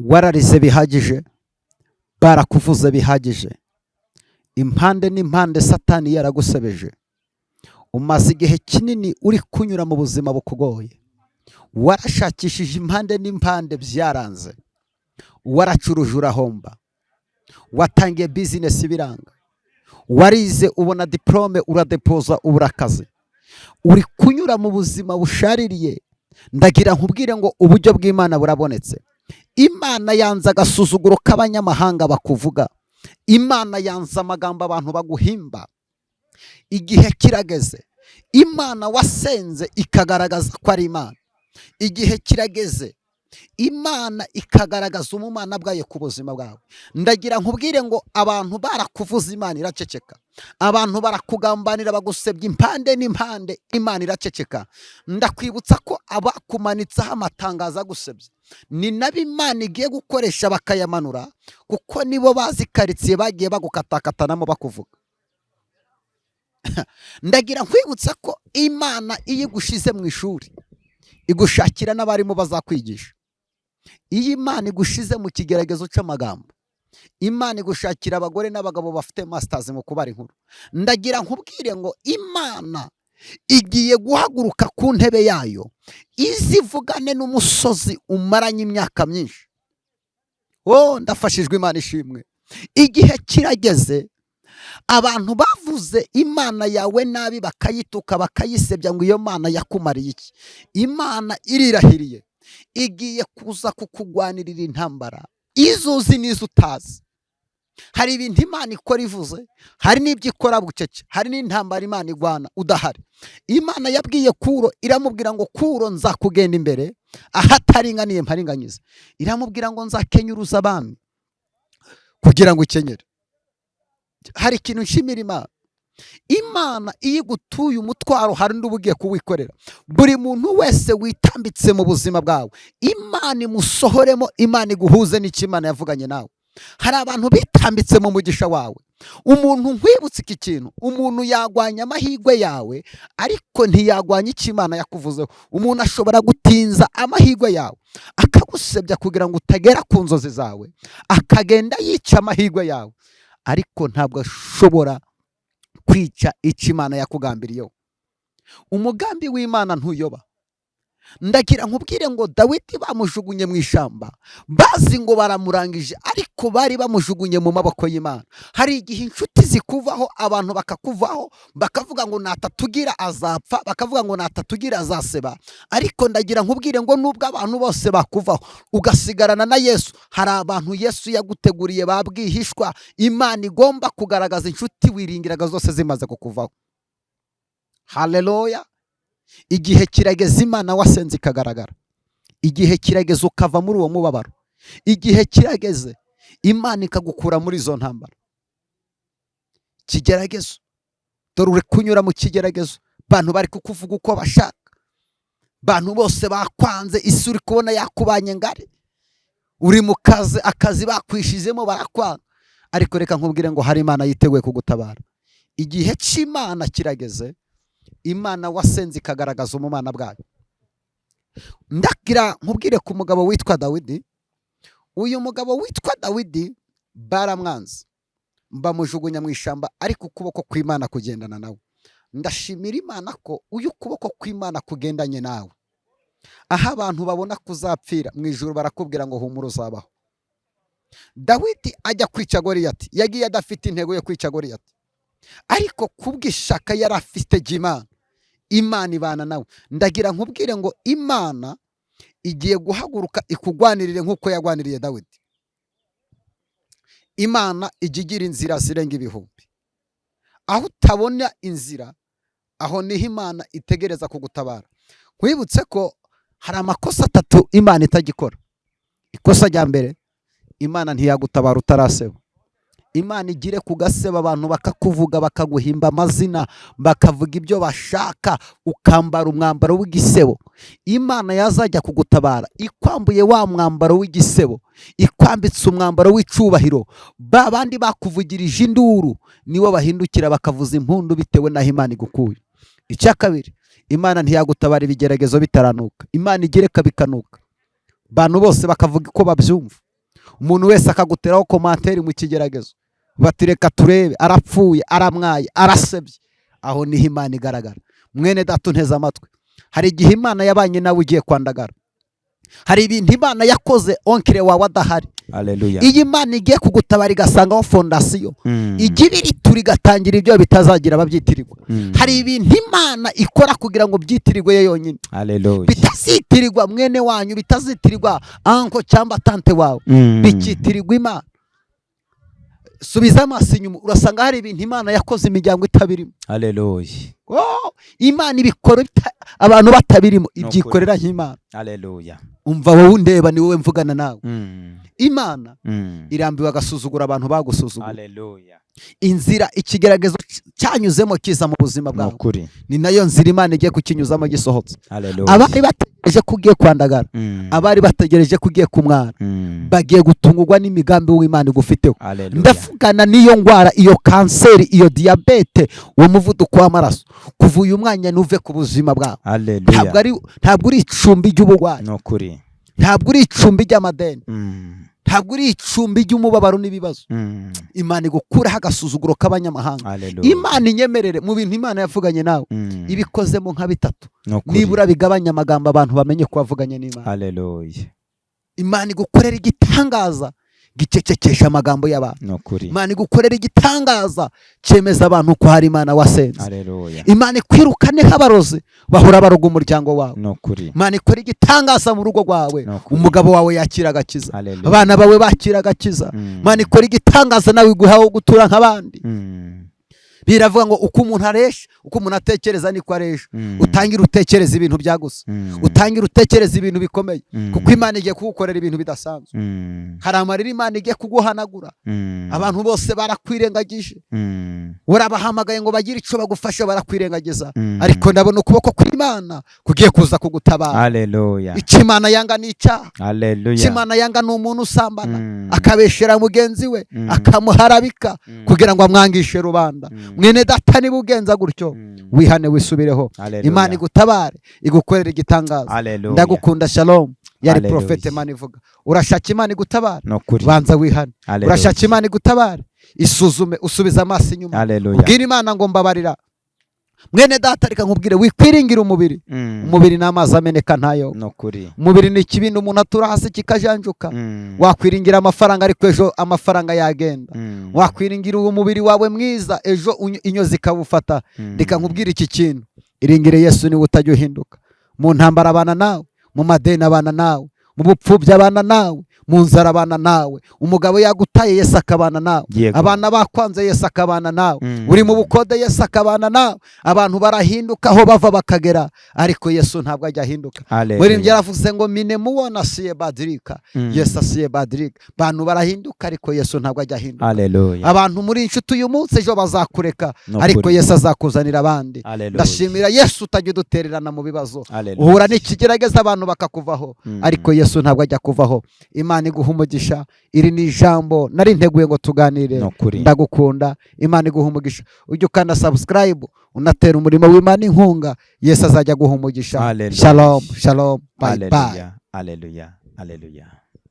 wararize bihagije, barakuvuze bihagije, impande n'impande satani yaragusebeje, umaze igihe kinini uri kunyura mu buzima bukugoye, warashakishije impande n'impande byaranze, waracuruje urahomba, watangiye bizinesi biranga, warize ubona diplome uradepoza ubura akazi, uri kunyura mu buzima bushaririye. Ndagira nkubwire ngo uburyo bw'Imana burabonetse. Imana yanze agasuzuguro k'abanyamahanga bakuvuga, Imana yanze amagambo abantu baguhimba. Igihe kirageze Imana wasenze ikagaragaza ko ari Imana. Igihe kirageze Imana ikagaragaza umumana bwayo ku buzima bwawe. Ndagira nkubwire ngo abantu barakuvuza Imana iraceceka, abantu barakugambanira bagusebya impande n'impande, Imana iraceceka. Ndakwibutsa ko abakumanitseho amatangazo agusebya ni nabo Imana igiye gukoresha bakayamanura, kuko nibo bazi karitsiye bagiye bagukatakatanamo bakuvuga. Ndagira nkwibutsa ko Imana iyo igushize mu ishuri igushakira n'abarimu bazakwigisha. Iyo Imana igushize mu kigeragezo cy'amagambo, Imana igushakira abagore n'abagabo bafite masters mu kubara inkuru. Ndagira nkubwire ngo Imana igiye guhaguruka ku ntebe yayo, izivugane n'umusozi umaranye imyaka myinshi. Ndafashijwe, Imana ishimwe. Igihe kirageze abantu bavuze Imana yawe nabi bakayituka bakayisebya ngo iyo Mana yakumariye iki. Imana irirahiriye igiye kuza kukugwanirira intambara izo uzi n'izo utazi. Hari ibintu Imana ikora ivuze, hari n'ibyo ikora bucece, hari n'intambara Imana igwana udahari. Imana yabwiye Kuro, iramubwira ngo Kuro nzakugenda imbere ahataringaniye mparinganyize. Iramubwira ngo nzakenyuruza abami kugira ngo ukenyere. Hari ikintu nshimira Imana. Imana iyo igutuye umutwaro hari undi ugiye kuwikorera. Buri muntu wese witambitse mu buzima bwawe, Imana imusohoremo, Imana iguhuze n'icyo Imana yavuganye nawe. Hari abantu bitambitse mu mugisha wawe. Umuntu nkwibutse iki kintu, umuntu yagwanya amahirwe yawe ariko ntiyagwanya icyo Imana yakuvuzeho. Umuntu ashobora gutinza amahirwe yawe akagusebya kugira ngo utagera ku nzozi zawe, akagenda yica amahirwe yawe, ariko ntabwo ashobora kwica icyo Imana yakugambiriyeho. Umugambi w'Imana ntuyoba. Ndagira nkubwire ngo Dawidi bamujugunye mu ishamba bazi ngo baramurangije, ariko bari bamujugunye mu maboko y'Imana. Hari igihe inshuti zikuvaho, abantu bakakuvaho, bakavuga ngo natatugira azapfa, bakavuga ngo natatugira azaseba. Ariko ndagira nkubwire ngo nubwo abantu bose bakuvaho ugasigarana na Yesu, hari abantu Yesu yaguteguriye babwihishwa. Imana igomba kugaragaza inshuti wiringiraga zose zimaze kukuvaho. Haleluya. Igihe kirageze Imana wasenze ikagaragara. Igihe kirageze ukava muri uwo mubabaro. Igihe kirageze Imana ikagukura muri izo ntambara. Kigeragezo, dore uri kunyura mu kigeragezo, bantu bari kukuvuga uko bashaka, bantu bose bakwanze, isi uri kubona yakubanye ngari, uri mu kazi, akazi bakwishizemo barakwanga. Ariko reka nkubwire ngo hari Imana yiteguye kugutabara. Igihe cy'Imana kirageze, Imana wasenze ikagaragaza umumana bwayo. Ndagira nkubwire ku mugabo witwa Dawidi. Uyu mugabo witwa Dawidi baramwanze, bamujugunya mu ishamba, ariko ukuboko kw'Imana kugendana nawe. Ndashimira Imana ko uyu ukuboko kw'Imana kugendanye nawe. Aho abantu babona kuzapfira mu ijuru barakubwira ngo humura uzabaho. Dawidi ajya kwica Goliyati, yagiye adafite intego yo kwica Goliyati, ariko kubw'ishaka yari afite Imana, Imana ibana nawe. Ndagira nkubwire ngo Imana igiye guhaguruka ikugwanirire nk'uko yagwaniriye Dawidi. Imana igigira inzira zirenga ibihumbi. Aho utabona inzira, aho niho Imana itegereza kugutabara. Kwibutse ko hari amakosa 3 Imana itagikora. Ikosa rya mbere, Imana ntiyagutabara utaraseba. Imana igire kugaseba abantu bakakuvuga, bakaguhimba amazina, bakavuga ibyo bashaka, ukambara umwambaro w'igisebo. Imana yazajya kugutabara ikwambuye wa mwambaro w'igisebo, ikwambitse umwambaro w'icubahiro. Babandi bakuvugirije induru niwo bahindukira bakavuza impundu bitewe naho Imana igukuye. Icya kabiri, Imana ntiyagutabara ibigeragezo bitaranuka. Imana igireka bikanuka, bantu bose bakavuga uko babyumva. umuntu wese akaguteraho komanteri mu kigeragezo bati reka turebe arapfuye aramwaye arasebye, aho niho Imana igaragara. Mwene data unteze amatwi, hari igihe Imana yabanye nawe ugiye kwandagara, hari ibintu Imana yakoze onkire wawe adahari. Haleluya. Iyi Imana igiye kugutabara igasangaho fondasiyo, igira iritura igatangira ibyo bitazagira ababyitirirwa. Hari ibintu Imana ikora kugira ngo byitirirwe yo yonyine. Haleluya. Bitazitirirwa mwene wanyu, bitazitirirwa anko cyangwa tante wawe, bikitirirwa Imana. Subiza amaso inyuma urasanga hari ibintu Imana yakoze imiryango itabirimo. Haleluya. Imana ibikora abantu batabirimo, ibyikorera nk'Imana. Haleluya. Umva wowe undeba ni wowe mvugana nawe. Imana irambiwe agasuzugura abantu bagusuzugura. Haleluya. Inzira ikigeragezo cyanyuzemo kiza mu buzima bwawe, ni nayo nzira Imana igiye kukinyuzamo gisohotse. Abari bategereje ko ugiye kwandagara, abari bategereje ko ugiye kumwara, bagiye gutungurwa n'imigambi w'Imana igufiteho. Ndavugana n'iyo ndwara, iyo kanseri, iyo diyabete, uwo muvuduko w'amaraso, kuva uyu mwanya nuve ku buzima bwawe. Ntabwo uri icumbi ry'uburwayi, ntabwo uri icumbi ry'amadeni, ntabwo uri icumbi ry'umubabaro n'ibibazo. Imana igukuraho agasuzuguro k'abanyamahanga. Imana inyemerere mu bintu Imana yavuganye nawe ibikozemo nka bitatu, nibura bigabanya amagambo abantu bamenye ko wavuganye n'Imana. Haleluya. Imana igukorera igitangaza gicecekesha amagambo y'abantu. Imana igukorera igitangaza cyemeza abantu ko hari Imana wasenze. Imana ikwirukane nk'abarozi bahora baroga umuryango wawe. Imana ikora igitangaza mu rugo rwawe, umugabo wawe yakira agakiza, abana bawe bakira agakiza. Imana ikora igitangaza nawe iguhaho gutura nk'abandi. Biravuga ngo uko umuntu aresha, uko umuntu atekereza niko aresha. Utangira utekereza ibintu byaguse, utangira utekereza ibintu bikomeye, kuko Imana igiye kugukorera ibintu bidasanzwe. Hari amarira Imana igiye kuguhanagura. Abantu bose barakwirengagije, urabahamagaye ngo bagire icyo bagufasha, barakwirengagiza. Ariko ndabona ukuboko kw'Imana kugiye kuza kugutabara. Haleluya. Icyo Imana yanga ni icyaha. Haleluya. Icyo Imana yanga ni umuntu usambana akabeshera mugenzi we, akamuharabika kugira ngo amwangishe rubanda. Mwene data niba ugenza gutyo, wihane wisubireho. Imana igutabare, igukorera igitangaza. Ndagukunda. Shalom. Yari Prophet Imana ivuga. Urashaka Imana igutabara, banza wihane. Urashaka Imana igutabare, isuzume, usubiza amaso inyuma, ubwire Imana ngo mbabarira. Mwene data reka nkubwire, wikwiringira umubiri. Umubiri n'amazi ameneka ntayo. Umubiri ni ikibindi umuntu atura hasi kikajanjuka. Wakwiringira amafaranga ariko ejo amafaranga yagenda. Wakwiringira umubiri wawe mwiza, ejo inyozi ikawufata. Reka nkubwire iki kintu, iringire Yesu niwe utajya uhinduka. Mu ntambara abana nawe, mu madeni abana nawe, mu bupfubyi abana nawe, mu nzara abana nawe. Umugabo yagutaye Yesu akabana nawe, abana bakwanze Yesu akabana nawe, uri mu bukode Yesu akabana nawe. Abantu barahinduka aho bava bakagera, ariko Yesu ntabwo ajya ahinduka. Muri ibyo yaravuze ngo mine muwona siye badrika, Yesu asiye badrika. Abantu barahinduka ariko Yesu ntabwo ajya ahinduka. Abantu muri inshuti uyu munsi ejo bazakureka, ariko Yesu azakuzanira abandi. Ndashimira Yesu utajya udutererana mu bibazo. Uhura n'ikigerageza abantu bakakuvaho, ariko Yesu ntabwo ajya kuvaho. Imana iguha umugisha. Iri ni ijambo nari nteguye ngo tuganire. Ndagukunda. Imana iguha umugisha. Ujye ukanda subscribe, unatera umurimo w'Imana inkunga, Yesu azajya guha umugisha. Shalom, shalom, bye bye. Haleluya. Haleluya.